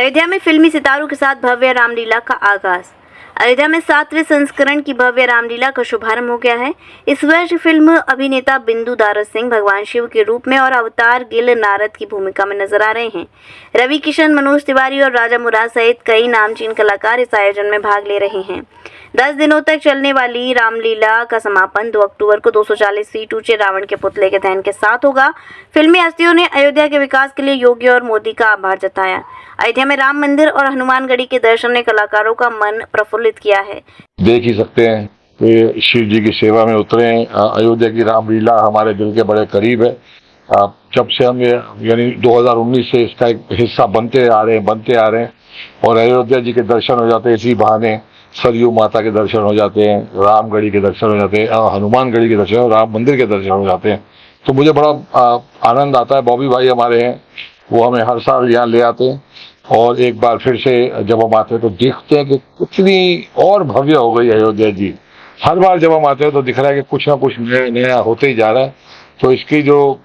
अयोध्या में फिल्मी सितारों के साथ भव्य रामलीला का आगाज। अयोध्या में 7वें संस्करण की भव्य रामलीला का शुभारंभ हो गया है। इस वर्ष फिल्म अभिनेता बिंदु दारा सिंह भगवान शिव के रूप में और अवतार गिल नारद की भूमिका में नजर आ रहे हैं। रवि किशन, मनोज तिवारी और राजा मुराद सहित कई नामचीन कलाकार इस आयोजन में भाग ले रहे हैं। 10 दिनों तक चलने वाली रामलीला का समापन 2 अक्टूबर को 240 फीट ऊंचे रावण के पुतले के दहन के साथ होगा। फिल्मी हस्तियों ने अयोध्या के विकास के लिए योगी और मोदी का आभार जताया। अयोध्या में राम मंदिर और हनुमानगढ़ी के दर्शन ने कलाकारों का मन प्रफुल्लित किया है। देख ही सकते हैं कि शिव जी की सेवा में उतरे हैं। अयोध्या की रामलीला हमारे दिल के बड़े करीब है। जब से हम यानी 2019 से इसका एक हिस्सा बनते आ रहे हैं और अयोध्या जी के दर्शन हो जाते हैं। इसी बहाने सरयू माता के दर्शन हो जाते हैं, रामगढ़ी के दर्शन हो जाते हैं, हनुमानगढ़ी के दर्शन, राम मंदिर के दर्शन हो जाते हैं। तो मुझे बड़ा आनंद आता है। बॉबी भाई हमारे हैं, वो हमें हर साल यहाँ ले आते हैं और एक बार फिर से जब हम आते हैं तो देखते हैं कि कितनी और भव्य हो गई अयोध्या जी। हर बार जब हम आते हैं तो दिख रहा है कि कुछ ना कुछ नया होते ही जा रहा है। तो इसकी जो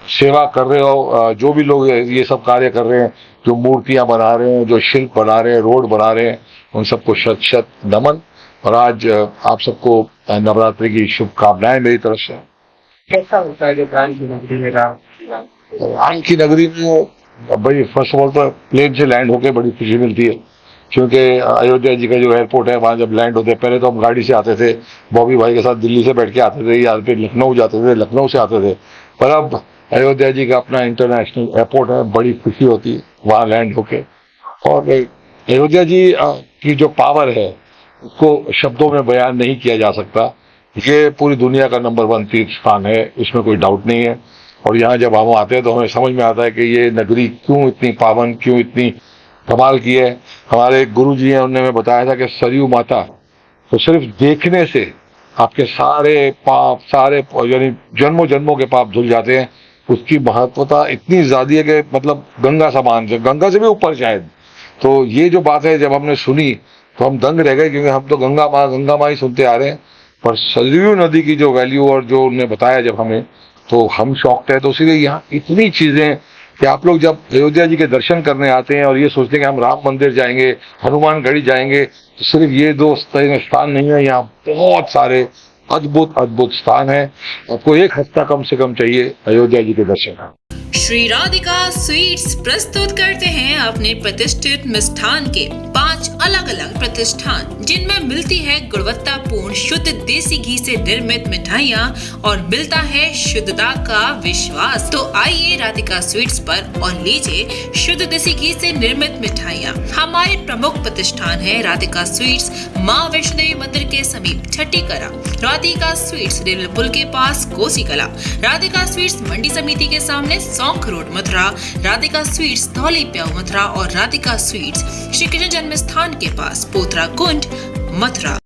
सेवा कर रहे हो, जो भी लोग ये सब कार्य कर रहे हैं, जो मूर्तियां बना रहे हैं, जो शिल्प बना रहे हैं, रोड बना रहे हैं, उन सबको शत शत नमन। और आज आप सबको नवरात्रि की शुभकामनाएं मेरी तरफ से। कैसा होता है जो राम की नगरी में राम की नगरी में बड़ी फर्स्ट ऑफ ऑल तो प्लेन से लैंड होकर बड़ी खुशी मिलती है, क्योंकि अयोध्या जी का जो एयरपोर्ट है वहाँ जब लैंड होते हैं, पहले तो हम गाड़ी से आते थे, बॉबी भाई के साथ दिल्ली से बैठ के आते थे या फिर लखनऊ जाते थे, लखनऊ से आते थे। पर अब अयोध्या जी का अपना इंटरनेशनल एयरपोर्ट है, बड़ी खुशी होती है वहाँ लैंड होके। और अयोध्या जी की जो पावर है उसको शब्दों में बयान नहीं किया जा सकता। ये पूरी दुनिया का नंबर 1 तीर्थ स्थान है, इसमें कोई डाउट नहीं है। और यहाँ जब हम आते हैं तो हमें समझ में आता है कि ये नगरी क्यों इतनी पावन, क्यों इतनी कमाल की है। हमारे गुरु जी हैं, उन्होंने हमें बताया था कि सरयू माता तो सिर्फ देखने से आपके सारे पाप, सारे यानी जन्मों जन्मों के पाप धुल जाते हैं। उसकी महत्वता इतनी ज्यादा है कि मतलब गंगा समान से, गंगा से भी ऊपर शायद। तो ये जो बात है जब हमने सुनी तो हम दंग रह गए, क्योंकि हम तो गंगा माँ ही सुनते आ रहे हैं। पर सरयू नदी की जो वैल्यू और जो उन्होंने बताया जब हमें, तो हम शॉक्ड है। तो इसीलिए यहाँ इतनी चीजें कि आप लोग जब अयोध्या जी के दर्शन करने आते हैं और ये सोचते हैं कि हम राम मंदिर जाएंगे, हनुमानगढ़ी जाएंगे, तो सिर्फ ये 2 स्थान नहीं है, यहाँ बहुत सारे अद्भुत स्थान है। आपको एक हफ्ता कम से कम चाहिए अयोध्या जी के दर्शन। श्री राधिका स्वीट्स प्रस्तुत करते हैं अपने प्रतिष्ठित मिष्ठान के 5 अलग-अलग प्रतिष्ठान, जिनमें मिलती है गुणवत्तापूर्ण शुद्ध देसी घी से निर्मित मिठाइयाँ और मिलता है शुद्धता का विश्वास। तो आइए राधिका स्वीट्स पर और लीजिए शुद्ध देसी घी से निर्मित मिठाइयाँ। हमारे प्रमुख प्रतिष्ठान है राधिका स्वीट्स, माँ वैष्णो देवी मंदिर के समीप छठी कला, राधिका स्वीट्स रेलवे पुल के पास कोसी कला, राधिका स्वीट्स मंडी समिति के सामने सौंख रोड मथुरा, राधिका स्वीट्स धौली प्याऊ मथुरा और राधिका स्वीट्स श्री कृष्ण जन्म स्थान के पास पोथरा कुंड मथुरा।